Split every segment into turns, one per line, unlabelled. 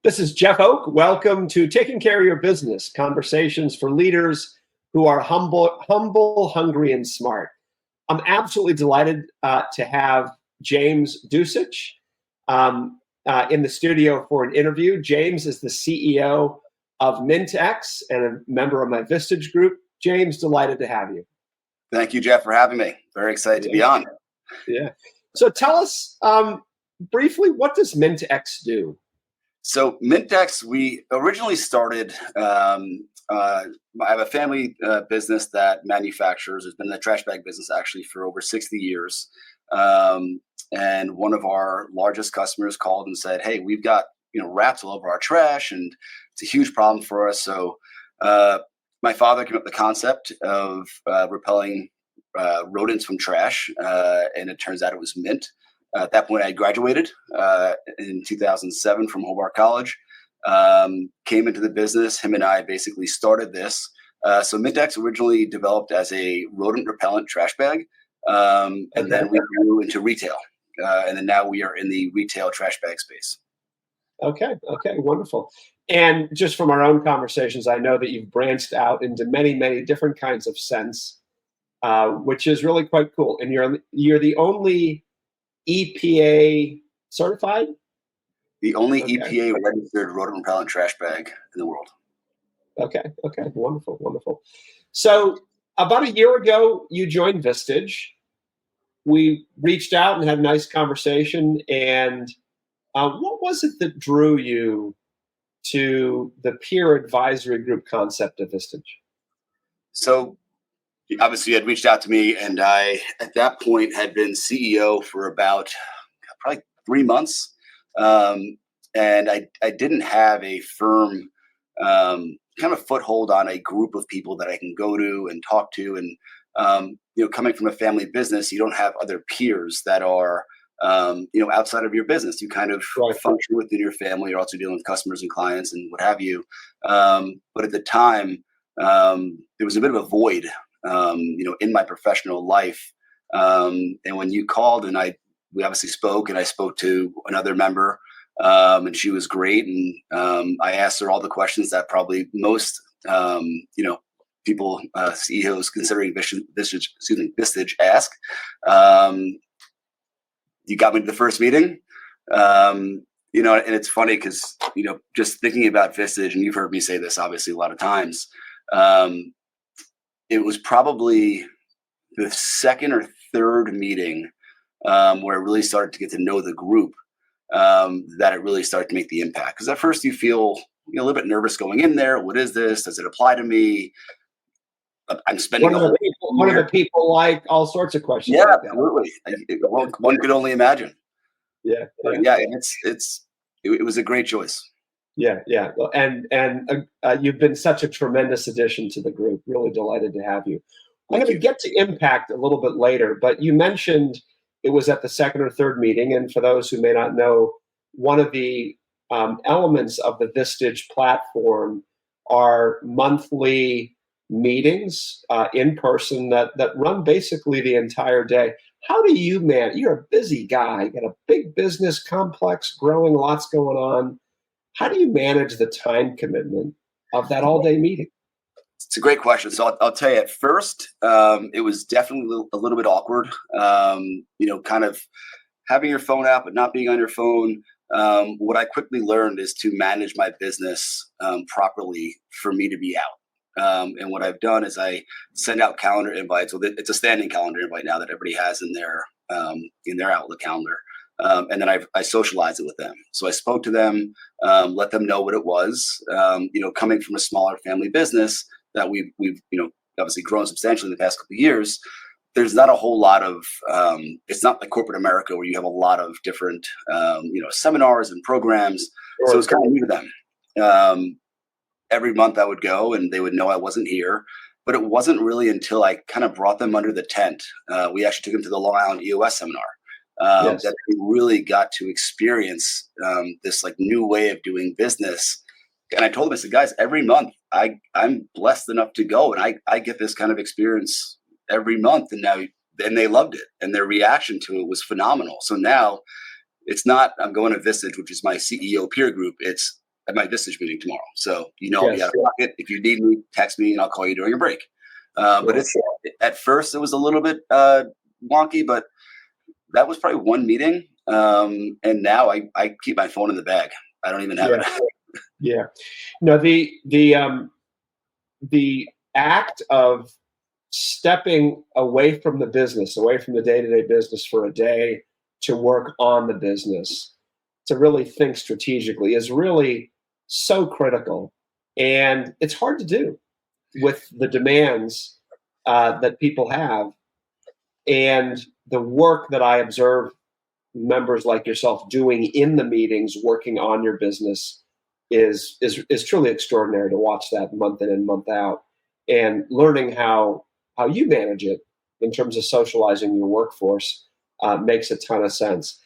This is Jeff Oak. Welcome to Taking Care of Your Business, conversations for leaders who are humble, hungry, and smart. I'm absolutely delighted to have James Dussich in the studio for an interview. James is the CEO of Mint-X and a member of my Vistage group. James, delighted to have you.
Thank you, Jeff, for having me. Very excited to be on.
Yeah. So tell us briefly, what does Mint-X do?
So Mint-X, we originally started, I have a family business that manufactures, has been in the trash bag business actually for over 60 years. And one of our largest customers called and said, hey, we've got rats all over our trash and it's a huge problem for us. So my father came up with the concept of repelling rodents from trash, and it turns out it was mint. At that point, I graduated in 2007 from Hobart College, came into the business. Him and I basically started this. So Mint-X originally developed as a rodent repellent trash bag, and then we grew into retail. And then now we are in the retail trash bag space.
Okay, wonderful. And just from our own conversations, I know that you've branched out into many different kinds of scents, which is really quite cool. And you're the only EPA certified?
The only EPA registered rodent repellent trash bag in the world.
Okay, wonderful. So about a year ago, you joined Vistage. We reached out and had a nice conversation. And what was it that drew you to the peer advisory group concept of Vistage?
So obviously, you had reached out to me, and I, at that point, had been CEO for about probably 3 months, and I didn't have a firm kind of foothold on a group of people that I can go to and talk to. And coming from a family business, you don't have other peers that are outside of your business. You kind of function within your family. You're also dealing with customers and clients and what have you. But at the time, there was a bit of a void in my professional life. And when you called and we obviously spoke, and I spoke to another member, and she was great. And I asked her all the questions that probably most, people, CEOs considering Vistage ask. You got me to the first meeting, and it's funny because, just thinking about Vistage, and you've heard me say this obviously a lot of times, it was probably the second or third meeting where I really started to get to know the group, that it really started to make the impact. Because at first you feel a little bit nervous going in there. What is this? Does it apply to me? I'm spending
one of the people like all sorts of questions.
Yeah,
like
absolutely. One could only imagine.
Yeah.
And it was a great choice.
Yeah. Well, and you've been such a tremendous addition to the group. Really delighted to have you. I'm going to get to impact a little bit later, but you mentioned it was at the second or third meeting. And for those who may not know, one of the elements of the Vistage platform are monthly meetings in person that run basically the entire day. How do you manage? You're a busy guy. You got a big business complex growing, lots going on. How do you manage the time commitment of that all-day meeting?
It's a great question. So I'll tell you, at first, it was definitely a little bit awkward, kind of having your phone out, but not being on your phone. What I quickly learned is to manage my business properly for me to be out. And what I've done is I send out calendar invites. Well, it's a standing calendar invite now that everybody has in their Outlook calendar. And then I socialize it with them. So I spoke to them, let them know what it was. Coming from a smaller family business that we've obviously grown substantially in the past couple of years, there's not a whole lot of, it's not like corporate America where you have a lot of different, seminars and programs. So it's kind of new to them. Every month I would go and they would know I wasn't here, but it wasn't really until I kind of brought them under the tent. We actually took them to the Long Island EOS seminar. That they really got to experience this like new way of doing business. And I told them, I said, guys, every month I'm blessed enough to go and I get this kind of experience every month. And they loved it. And their reaction to it was phenomenal. So now it's not, I'm going to Vistage, which is my CEO peer group. It's at my Vistage meeting tomorrow. So, I'll be
Yes.
out of pocket. If you need me, text me and I'll call you during a break. But at first it was a little bit wonky, but that was probably one meeting. And now I keep my phone in the bag. I don't even have it.
Yeah. No, the act of stepping away from the business, away from the day-to-day business for a day to work on the business, to really think strategically is really so critical. And it's hard to do with the demands that people have. And the work that I observe members like yourself doing in the meetings, working on your business is truly extraordinary to watch that month in and month out, and learning how you manage it in terms of socializing your workforce makes a ton of sense.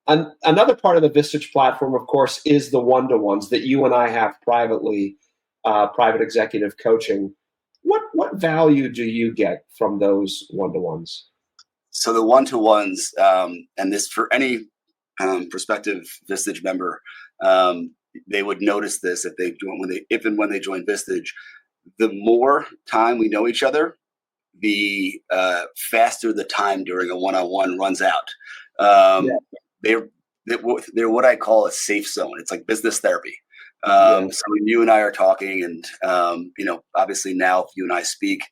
Another part of the Vistage platform, of course, is the one-to-ones that you and I have privately, private executive coaching. What value do you get from those one-to-ones?
So the one-to-ones, and this for any prospective Vistage member, they would notice this if and when they join Vistage. The more time we know each other, the faster the time during a one-on-one runs out. They're what I call a safe zone. It's like business therapy. So when you and I are talking, and obviously now if you and I speak,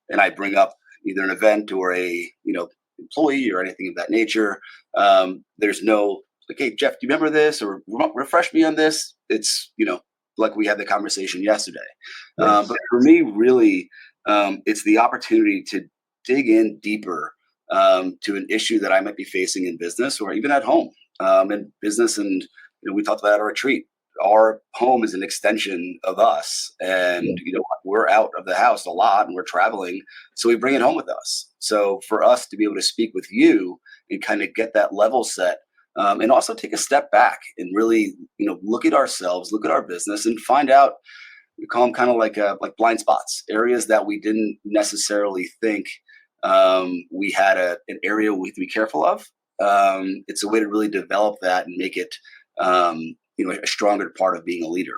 and I bring up either an event or a employee or anything of that nature, there's no like, hey Jeff, do you remember this, or refresh me on this? It's like we had the conversation yesterday. But for me, really, it's the opportunity to dig in deeper to an issue that I might be facing in business or even at home. In business, and we talked about at our retreat, our home is an extension of us, and we're out of the house a lot and we're traveling, so we bring it home with us. So for us to be able to speak with you and kind of get that level set, and also take a step back and really look at ourselves, look at our business, and find out, we call them kind of like blind spots, areas that we didn't necessarily think we had an area we have to be careful of. It's a way to really develop that and make it a stronger part of being a leader.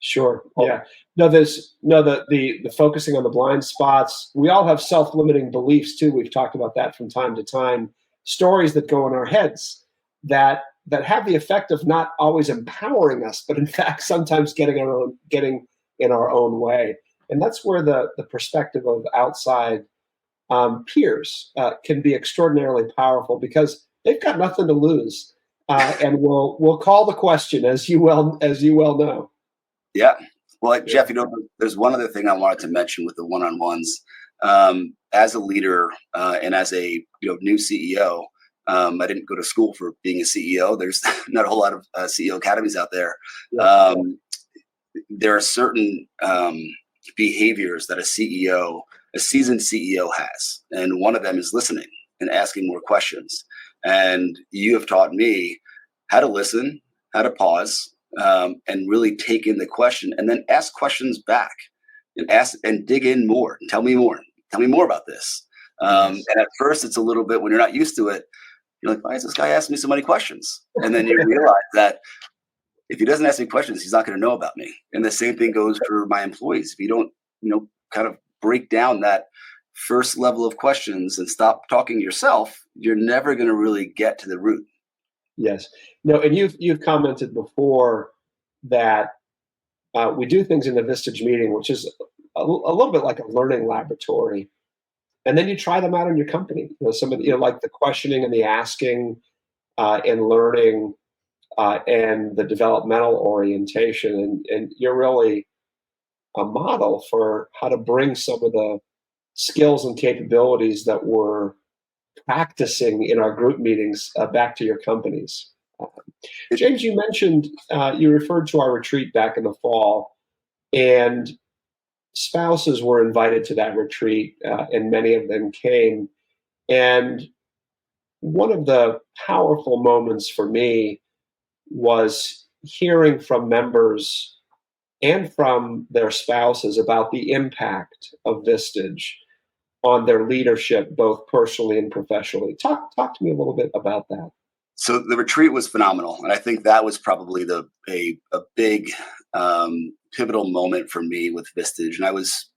Sure. Yeah. No, the focusing on the blind spots. We all have self-limiting beliefs too. We've talked about that from time to time. Stories that go in our heads that have the effect of not always empowering us, but in fact sometimes getting in our own way. And that's where the perspective of outside peers can be extraordinarily powerful, because they've got nothing to lose. And we'll call the question, as you well know.
Yeah. Well, Jeff, there's one other thing I wanted to mention with the one-on-ones. As a leader and as a new CEO, I didn't go to school for being a CEO. There's not a whole lot of CEO academies out there. There are certain behaviors that a seasoned CEO has, and one of them is listening and asking more questions. And you have taught me how to listen, how to pause, and really take in the question, and then ask questions back, and dig in more, and tell me more about this. And at first it's a little bit, when you're not used to it, you're like, why is this guy asking me so many questions? And then you realize that if he doesn't ask me questions, he's not going to know about me. And the same thing goes for my employees. If you don't, kind of break down that first level of questions and stop talking yourself, you're never going to really get to the root.
Yes. No, and you've commented before that we do things in the Vistage meeting, which is a little bit like a learning laboratory, and then you try them out in your company. Some of like the questioning and the asking, and learning, and the developmental orientation, and you're really a model for how to bring some of the skills and capabilities that we're practicing in our group meetings back to your companies. James, you mentioned, you referred to our retreat back in the fall, and spouses were invited to that retreat, and many of them came. And one of the powerful moments for me was hearing from members and from their spouses about the impact of Vistage on their leadership, both personally and professionally. Talk to me a little bit about that.
So the retreat was phenomenal, and I think that was probably a big pivotal moment for me with Vistage. And I was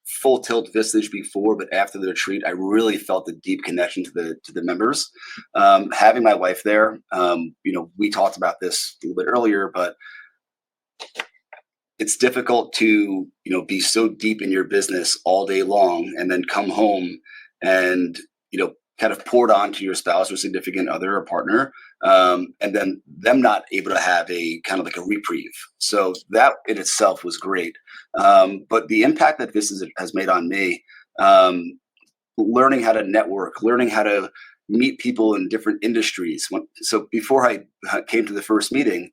full tilt Vistage before, but after the retreat, I really felt a deep connection to the members. Having my wife there, we talked about this a little bit earlier, but it's difficult to, be so deep in your business all day long and then come home and, kind of poured onto your spouse or significant other or partner, and then them not able to have a kind of like a reprieve. So that in itself was great. But the impact that this has made on me, learning how to network, learning how to meet people in different industries. So before I came to the first meeting,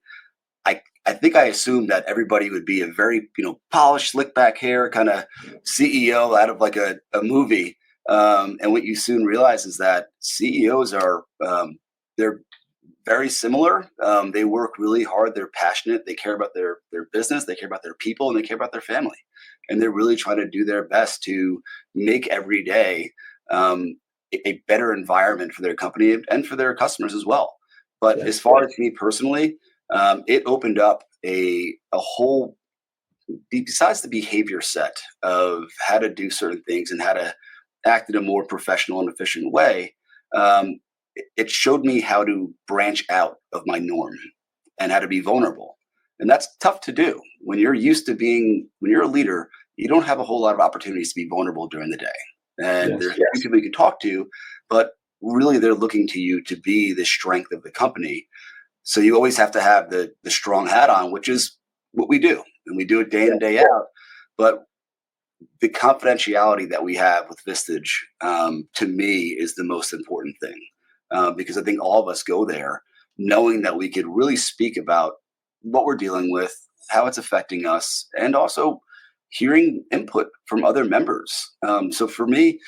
I think I assumed that everybody would be a very, polished, slick back hair kind of CEO out of like a movie. And what you soon realize is that CEOs are, they're very similar. They work really hard. They're passionate. They care about their business. They care about their people, and they care about their family. And they're really trying to do their best to make every day a better environment for their company and for their customers as well. But as far as me personally, it opened up a whole, besides the behavior set of how to do certain things and how to act in a more professional and efficient way, it showed me how to branch out of my norm and how to be vulnerable. And that's tough to do. When you're when you're a leader, you don't have a whole lot of opportunities to be vulnerable during the day. And there's people you can talk to, but really they're looking to you to be the strength of the company. So you always have to have the strong hat on, which is what we do. And we do it day in, day out. But the confidentiality that we have with Vistage, to me, is the most important thing. Because I think all of us go there knowing that we could really speak about what we're dealing with, how it's affecting us, and also hearing input from other members. So for me,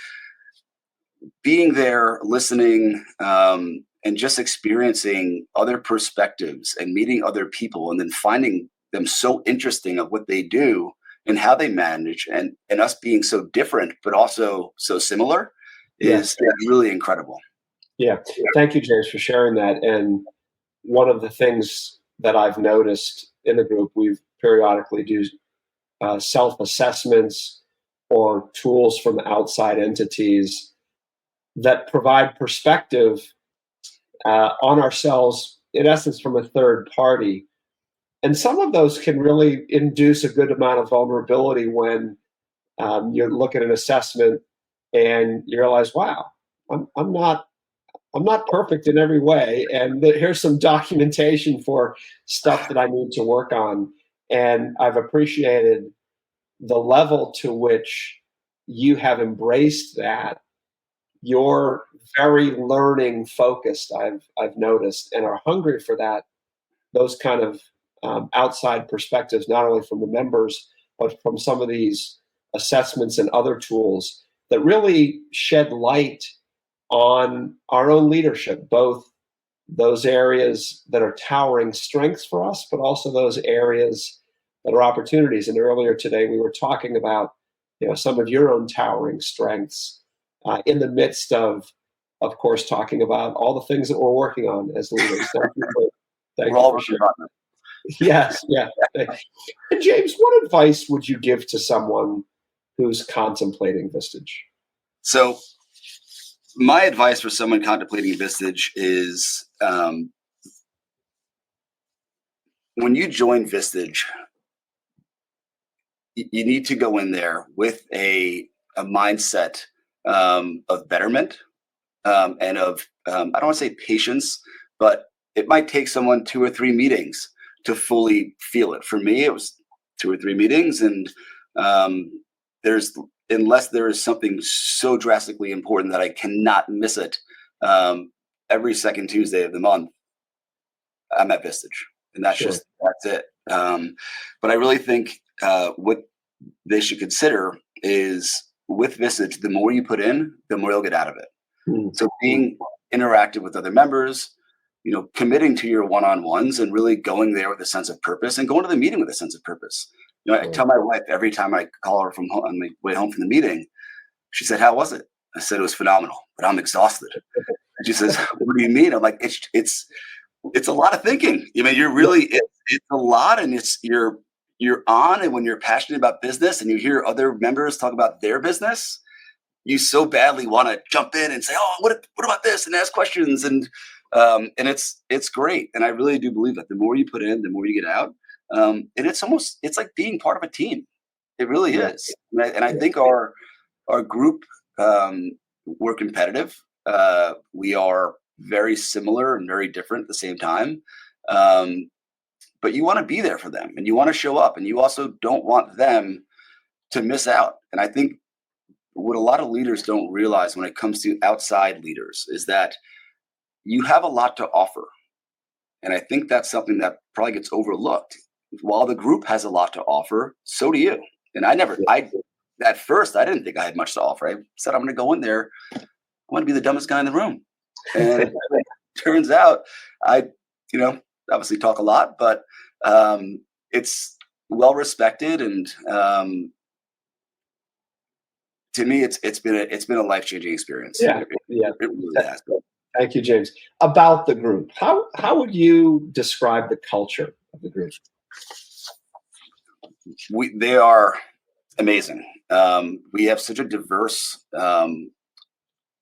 being there, listening, and just experiencing other perspectives and meeting other people and then finding them so interesting of what they do and how they manage, and us being so different but also so similar is really incredible.
Yeah. Thank you, James, for sharing that. And one of the things that I've noticed in the group, we've periodically do self-assessments or tools from outside entities that provide perspective on ourselves, in essence, from a third party. And some of those can really induce a good amount of vulnerability when you look at an assessment and you realize, wow, I'm not perfect in every way, and here's some documentation for stuff that I need to work on. And I've appreciated the level to which you have embraced that. You're very learning focused, I've noticed, and are hungry for those kind of outside perspectives, not only from the members, but from some of these assessments and other tools that really shed light on our own leadership, both those areas that are towering strengths for us, but also those areas that are opportunities. And earlier today, we were talking about some of your own towering strengths in the midst of course, talking about all the things that we're working on as leaders. Thank you for sharing. Yes, yeah. And James, what advice would you give to someone who's contemplating Vistage?
So my advice for someone contemplating Vistage is when you join Vistage, you need to go in there with a mindset of betterment and of, I don't want to say patience, but it might take someone 2 or 3 meetings to fully feel it. For me, it was 2 or 3 meetings, and unless there is something so drastically important that I cannot miss it every second Tuesday of the month, I'm at Vistage, and that's it. But I really think what they should consider is, with Vistage, the more you put in, the more you'll get out of it. So being interactive with other members, committing to your one-on-ones and really going there with a sense of purpose, and going to the meeting with a sense of purpose. I tell my wife every time I call her from home on my way home from the meeting, she said, "How was it?" I said, "It was phenomenal, but I'm exhausted." And she says, "What do you mean?" I'm like, it's a lot of thinking. You're really, it's a lot, and you're you're on and when you're passionate about business and you hear other members talk about their business, you so badly want to jump in and say, "Oh, what about this?" and ask questions, and it's great. And I really do believe that the more you put in, the more you get out. And it's like being part of a team. It really is. And I think our group, we're competitive. We are very similar and very different at the same time. But you want to be there for them and you want to show up, and you also don't want them to miss out. And I think what a lot of leaders don't realize when it comes to outside leaders is that you have a lot to offer. And I think that's something that probably gets overlooked. While the group has a lot to offer, so do you. And at first, I didn't think I had much to offer. I said, I'm going to go in there. I want to be the dumbest guy in the room. And it turns out I obviously talk a lot, but it's well respected. And to me, it's been a life-changing experience.
Yeah.
It really has.
Thank you, James. About the group, how would you describe the culture of the group?
They are amazing. We have such a diverse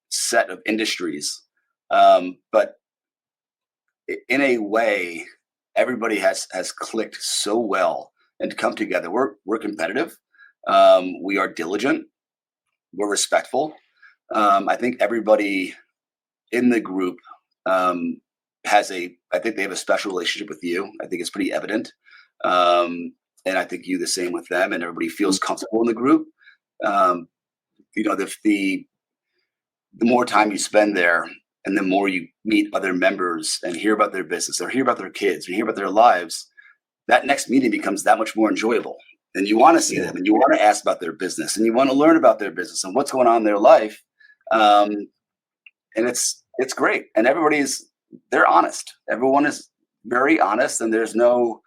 set of industries, but in a way, everybody has clicked so well and come together. We're competitive. We are diligent. We're respectful. I think everybody in the group I think they have a special relationship with you. I think it's pretty evident. And I think you the same with them, and everybody feels comfortable in the group. The more time you spend there and the more you meet other members and hear about their business or hear about their kids or hear about their lives, that next meeting becomes that much more enjoyable. And you want to see them and you want to ask about their business and you want to learn about their business and what's going on in their life. And it's great. And they're honest. Everyone is very honest, and there's no,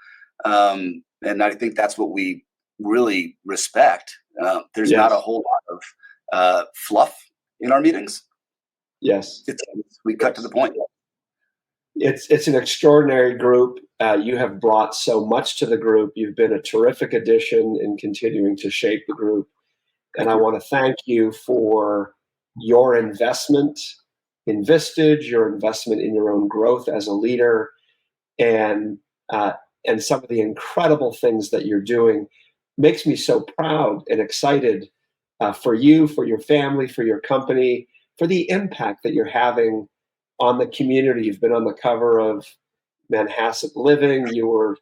and I think that's what we really respect. There's not a whole lot of fluff in our meetings.
Yes.
We cut to the point.
It's an extraordinary group. You have brought so much to the group. You've been a terrific addition in continuing to shape the group. And I want to thank you for your investment in Vistage, your investment in your own growth as a leader, and some of the incredible things that you're doing. Makes me so proud and excited for you, for your family, for your company, for the impact that you're having on the community. You've been on the cover of Manhasset Living. You were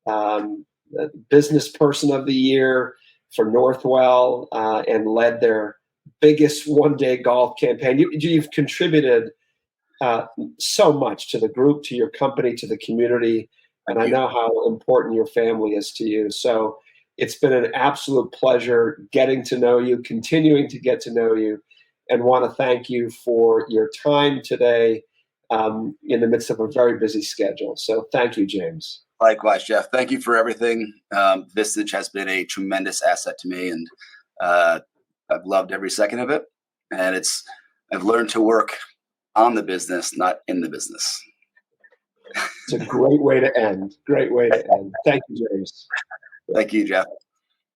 the Business Person of the Year for Northwell and led their biggest one-day golf campaign. You've contributed so much to the group, to your company, to the community. And I know how important your family is to you. So it's been an absolute pleasure getting to know you, continuing to get to know you, and want to thank you for your time today in the midst of a very busy schedule. So thank you, James.
Likewise, Jeff. Thank you for everything. Vistage has been a tremendous asset to me, and I've loved every second of it. And I've learned to work on the business, not in the business.
It's a great way to end. Great way to end. Thank you, James.
Thank you, Jeff.